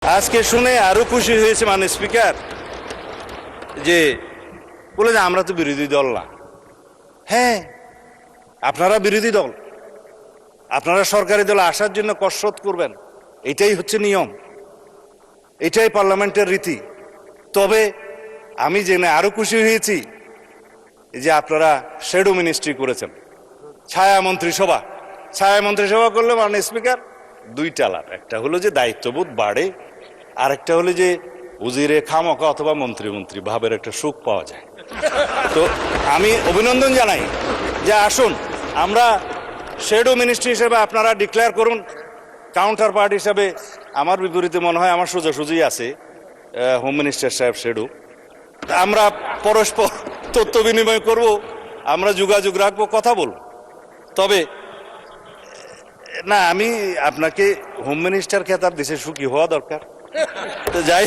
আজকে শুনে আরো খুশি হয়েছে মাননীয় স্পিকার যে বলে যে আমরা তো বিরোধী দল না। হ্যাঁ, আপনারা বিরোধী দল, আপনারা সরকারি দলে আসার জন্য কসরত করবেন, এটাই হচ্ছে নিয়ম, এটাই পার্লামেন্টের রীতি। তবে আমি জেনে আরো খুশি হয়েছি যে আপনারা শ্যাডো মিনিস্ট্রি করেছেন, ছায়া মন্ত্রিসভা। ছায়া মন্ত্রিসভা করলে মাননীয় স্পিকার দুইটা লাভ, একটা হলো যে দায়িত্ববোধ বাড়ে, আর একটা হলো যে উজিরে খামকা অথবা মন্ত্রী ভাবের একটা সুখ পাওয়া যায়। তো আমি অভিনন্দন জানাই যে আসুন আমরা শ্যাডো মিনিস্ট্রি হিসেবে আপনারা ডিক্লেয়ার করুন, কাউন্টার পার্ট হিসাবে আমার বিপরীতে মনে হয় আমার সোজাসুজি আছে হোম মিনিস্টার সাহেব শ্যাডো। আমরা পরস্পর তথ্য বিনিময় করব, আমরা যোগাযোগ রাখবো, কথা বলব। তবে না, আমি আপনাকে হোম মিনিস্টার খেতাব দিছে, সুখী হওয়া দরকার। তো যাই